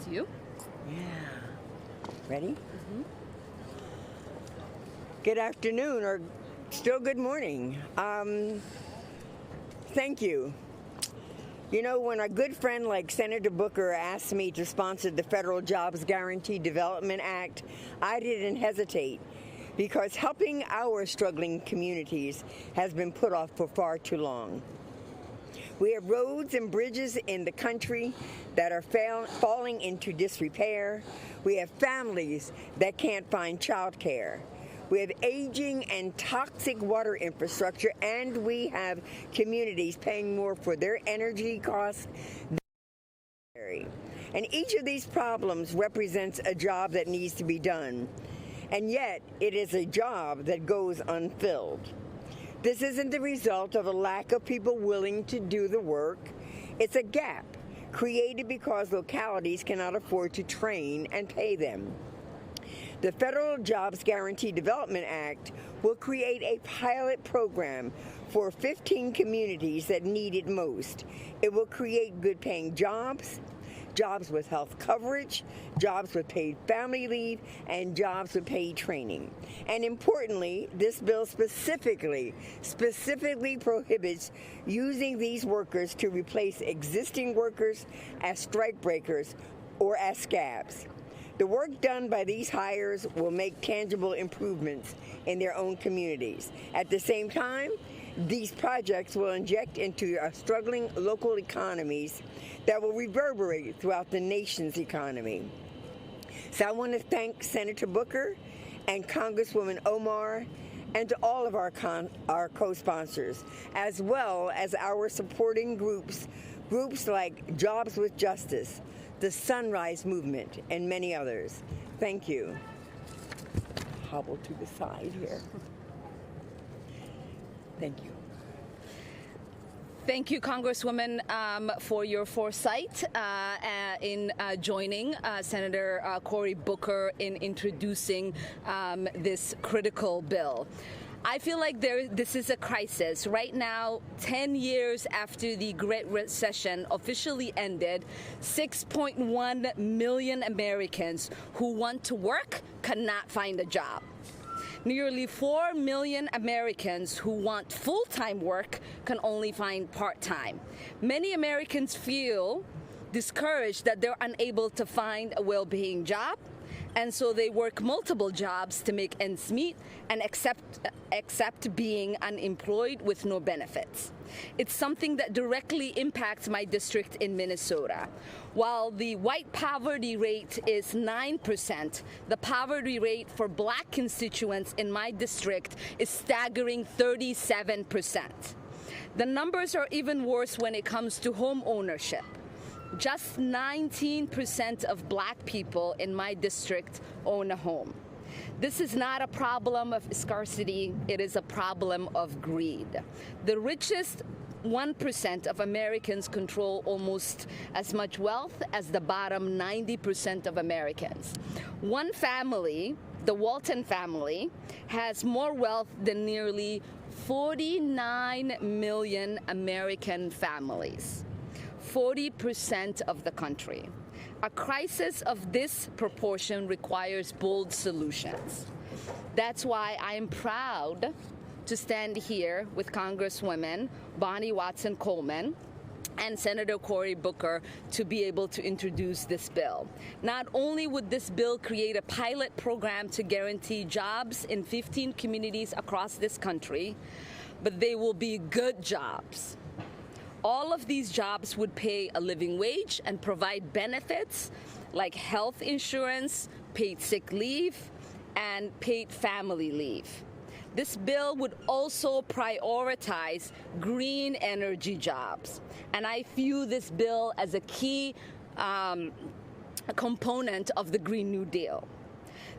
to you. Yeah. Ready? Good afternoon, or still good morning. Thank you. You know, when a good friend like Senator Booker asked me to sponsor the Federal Jobs Guarantee Development Act, I didn't hesitate, because helping our struggling communities has been put off for far too long. We have roads and bridges in the country that are falling into disrepair. We have families that can't find childcare. We have aging and toxic water infrastructure, and we have communities paying more for their energy costs than necessary. And each of these problems represents a job that needs to be done. And yet, it is a job that goes unfilled. This isn't the result of a lack of people willing to do the work. It's a gap created because localities cannot afford to train and pay them. The Federal Jobs Guarantee Development Act will create a pilot program for 15 communities that need it most. It will create good-paying jobs, jobs with health coverage, jobs with paid family leave, and jobs with paid training. And importantly, this bill specifically prohibits using these workers to replace existing workers as strikebreakers or as scabs. The work done by these hires will make tangible improvements in their own communities. At the same time, these projects will inject into our struggling local economies that will reverberate throughout the nation's economy. So I want to thank Senator Booker and Congresswoman Omar, and to all of our co-sponsors, as well as our supporting groups like Jobs with Justice, the Sunrise Movement, and many others. Thank you. Hobble to the side here. Thank you. Thank you, Congresswoman, for your foresight in joining Senator Cory Booker in introducing this critical bill. I feel like this is a crisis. Right now, 10 years after the Great Recession officially ended, 6.1 million Americans who want to work cannot find a job. Nearly 4 million Americans who want full-time work can only find part-time. Many Americans feel discouraged that they're unable to find a well-paying job, and so they work multiple jobs to make ends meet and accept being unemployed with no benefits. It's something that directly impacts my district in Minnesota. While the white poverty rate is 9%, the poverty rate for Black constituents in my district is staggering 37%. The numbers are even worse when it comes to home ownership. Just 19% of Black people in my district own a home. This is not a problem of scarcity, it is a problem of greed. The richest 1% of Americans control almost as much wealth as the bottom 90% of Americans. One family, the Walton family, has more wealth than nearly 49 million American families. 40% of the country. A crisis of this proportion requires bold solutions. That's why I am proud to stand here with Congresswomen Bonnie Watson Coleman and Senator Cory Booker to be able to introduce this bill. Not only would this bill create a pilot program to guarantee jobs in 15 communities across this country, but they will be good jobs. All of these jobs would pay a living wage and provide benefits like health insurance, paid sick leave, and paid family leave. This bill would also prioritize green energy jobs. And I view this bill as a key component of the Green New Deal.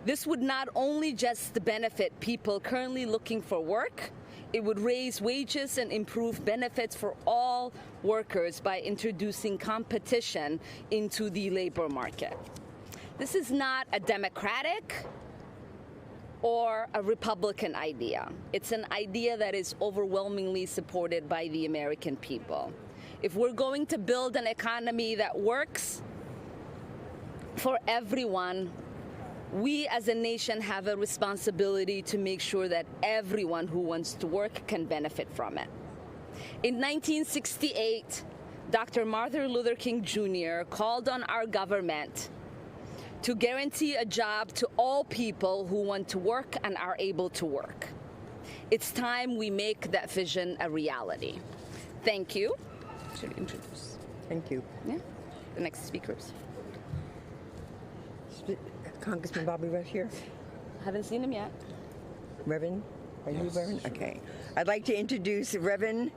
This would not only just benefit people currently looking for work, it would raise wages and improve benefits for all workers by introducing competition into the labor market. This is not a Democratic or a Republican idea. It's an idea that is overwhelmingly supported by the American people. If we're going to build an economy that works, for everyone, we as a nation have a responsibility to make sure that everyone who wants to work can benefit from it. In 1968, Dr. Martin Luther King Jr. called on our government to guarantee a job to all people who want to work and are able to work. It's time we make that vision a reality. Thank you. Should we introduce? Thank you. Yeah, the next speakers. Congressman Bobby Rush here. Haven't seen him yet. Reverend, are you Yes. Reverend? Okay. I'd like to introduce Reverend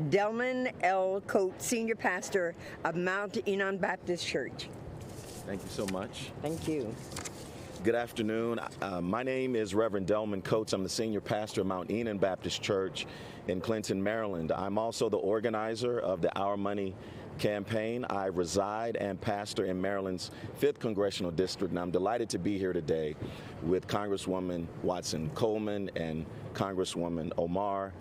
Delman L. Coates, Senior Pastor of Mount Enon Baptist Church. Thank you so much. Thank you. Good afternoon. My name is Reverend Delman Coates. I'm the senior pastor of Mount Enon Baptist Church in Clinton, Maryland. I'm also the organizer of the Our Money campaign. I reside and pastor in Maryland's 5th Congressional District, and I'm delighted to be here today with Congresswoman Watson Coleman and Congresswoman Omar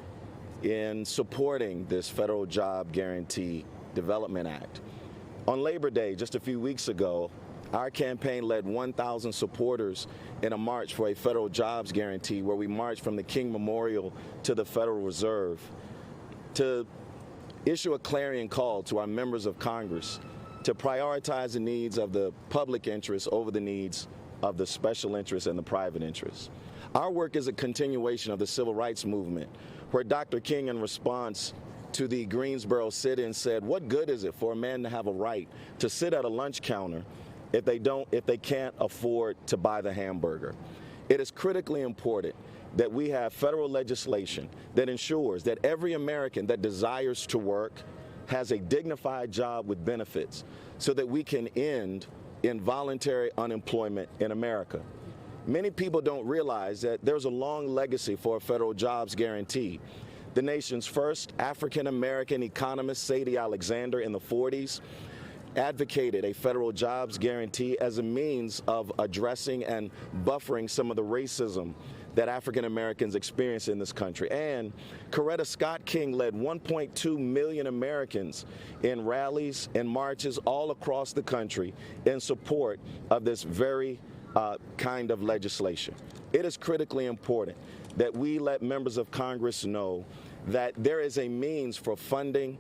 in supporting this Federal Job Guarantee Development Act. On Labor Day, just a few weeks ago, our campaign led 1,000 supporters in a march for a federal jobs guarantee where we marched from the King Memorial to the Federal Reserve to issue a clarion call to our members of Congress to prioritize the needs of the public interest over the needs of the special interest and the private interest. Our work is a continuation of the civil rights movement, where Dr. King, in response to the Greensboro sit-in, said, "What good is it for a man to have a right to sit at a lunch counter if they can't afford to buy the hamburger?" It is critically important that we have federal legislation that ensures that every American that desires to work has a dignified job with benefits so that we can end involuntary unemployment in America. Many people don't realize that there's a long legacy for a federal jobs guarantee. The nation's first African-American economist, Sadie Alexander, in the 40s, advocated a federal jobs guarantee as a means of addressing and buffering some of the racism that African Americans experience in this country. And Coretta Scott King led 1.2 million Americans in rallies and marches all across the country in support of this very kind of legislation. It is critically important that we let members of Congress know that there is a means for funding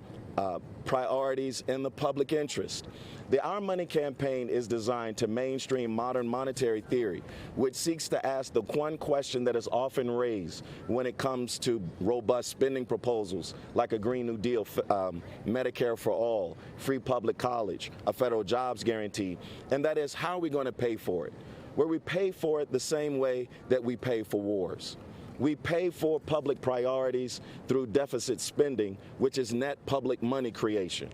priorities in the public interest. The Our Money campaign is designed to mainstream modern monetary theory, which seeks to ask the one question that is often raised when it comes to robust spending proposals like a Green New Deal, Medicare for all, free public college, a federal jobs guarantee, and that is, how are we going to pay for it? Where we pay for it the same way that we pay for wars. We pay for public priorities through deficit spending, which is net public money creation.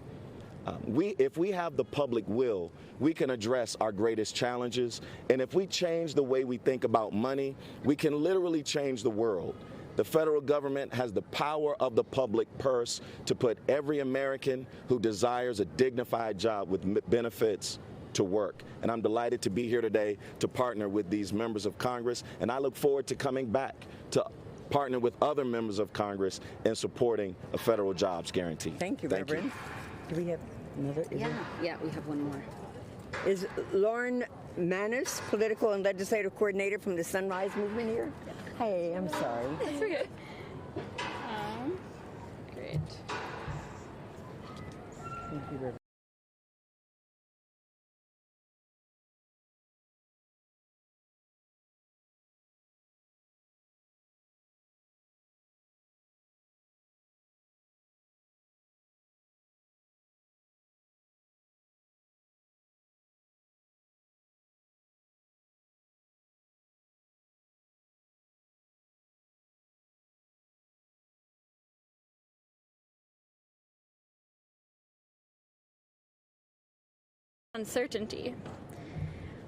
If we have the public will, we can address our greatest challenges. And if we change the way we think about money, we can literally change the world. The federal government has the power of the public purse to put every American who desires a dignified job with benefits to work. And I'm delighted to be here today to partner with these members of Congress. And I look forward to coming back to partner with other members of Congress in supporting a federal jobs guarantee. Thank you, Reverend. Do we have another? Yeah, we have one more. Is Lauren Manus, political and legislative coordinator from the Sunrise Movement here? Hey, I'm sorry. That's okay. Great. Thank you, Reverend. Uncertainty.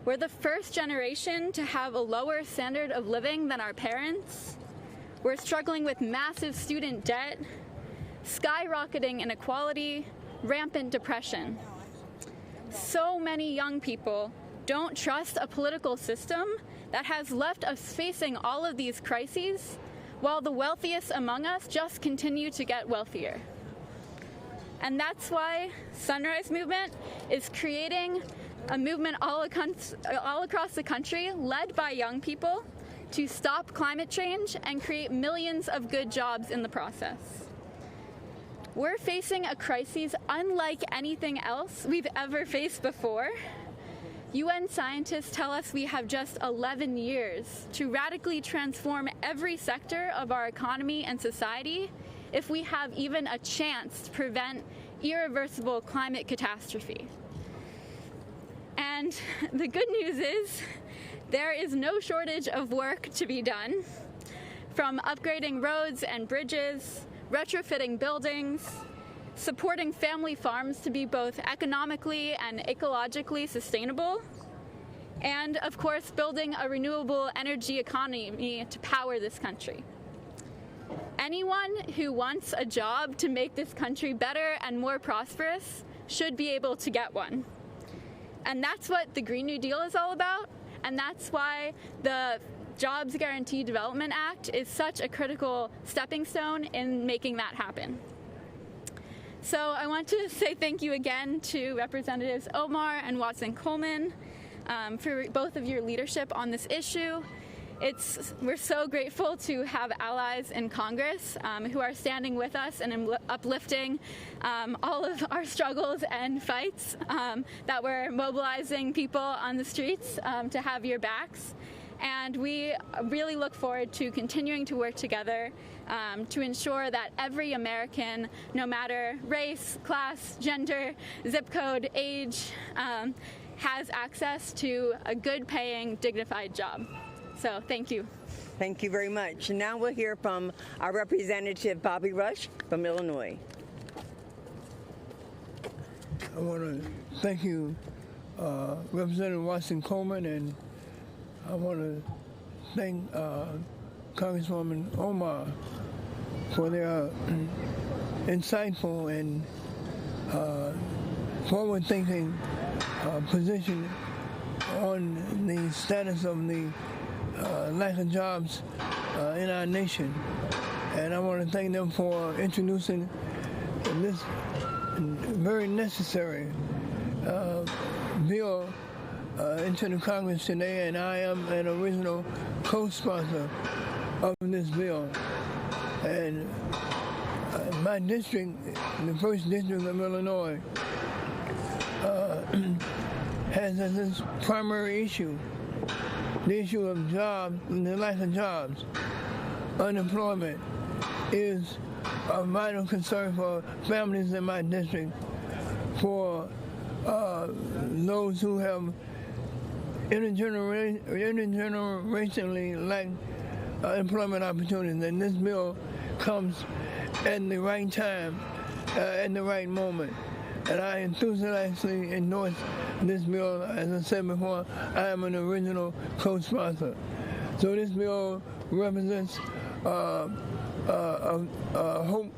We're the first generation to have a lower standard of living than our parents. We're struggling with massive student debt, skyrocketing inequality, rampant depression. So many young people don't trust a political system that has left us facing all of these crises, while the wealthiest among us just continue to get wealthier. And that's why Sunrise Movement is creating a movement all across the country, led by young people, to stop climate change and create millions of good jobs in the process. We're facing a crisis unlike anything else we've ever faced before. UN scientists tell us we have just 11 years to radically transform every sector of our economy and society if we have even a chance to prevent irreversible climate catastrophe. And the good news is there is no shortage of work to be done, from upgrading roads and bridges, retrofitting buildings, supporting family farms to be both economically and ecologically sustainable, and of course building a renewable energy economy to power this country. Anyone who wants a job to make this country better and more prosperous should be able to get one. And that's what the Green New Deal is all about, and that's why the Jobs Guarantee Development Act is such a critical stepping stone in making that happen. So I want to say thank you again to Representatives Omar and Watson-Coleman for both of your leadership on this issue. We're so grateful to have allies in Congress who are standing with us and uplifting all of our struggles and fights, that we're mobilizing people on the streets to have your backs. And we really look forward to continuing to work together to ensure that every American, no matter race, class, gender, zip code, age, has access to a good-paying, dignified job. So thank you. Thank you very much. And now we'll hear from our representative, Bobby Rush from Illinois. I want to thank you, Representative Watson-Coleman, and I want to thank Congresswoman Omar for their insightful and forward-thinking position on the status of the lack of jobs in our nation. And I want to thank them for introducing this very necessary bill into the Congress today, and I am an original co-sponsor of this bill. And my district, the 1st District of Illinois, has as its primary issue the issue of jobs and the lack of jobs. Unemployment is a vital concern for families in my district, for those who have intergenerationally lack employment opportunities. And this bill comes at the right time, at the right moment. And I enthusiastically endorse this bill. As I said before, I am an original co-sponsor. So this bill represents a hope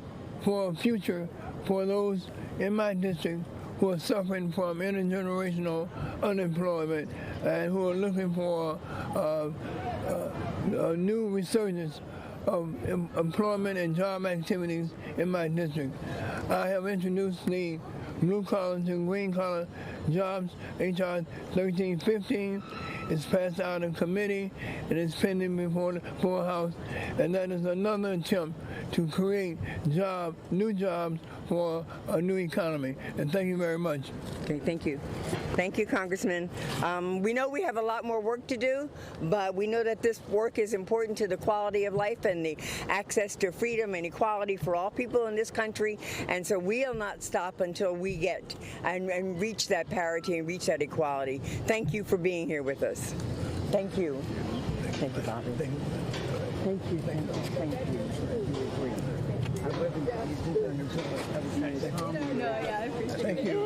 for a future for those in my district who are suffering from intergenerational unemployment and who are looking for a new resurgence of employment and job activities in my district. I have introduced the blue-collar to green-collar jobs, H.R. 1315. It's passed out in committee and it's pending before the full House, and that is another attempt to create new jobs for a new economy. And thank you very much. Okay, thank you. Thank you, Congressman. We know we have a lot more work to do, but we know that this work is important to the quality of life and the access to freedom and equality for all people in this country. And so we'll not stop until we get and reach that parity and reach that equality. Thank you for being here with us. Thank you. Thank you, Bobby. Thank you. Thank you. Thank you. Thank you. Thank you.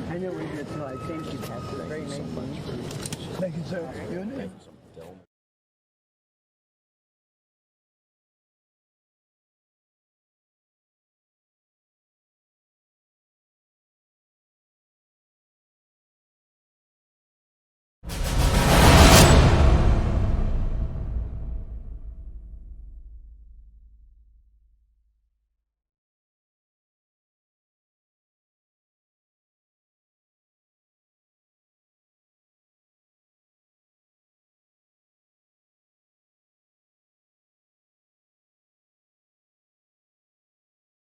I know we did, so I thank you, Pastor. Very nice. Thank you, sir. Your name?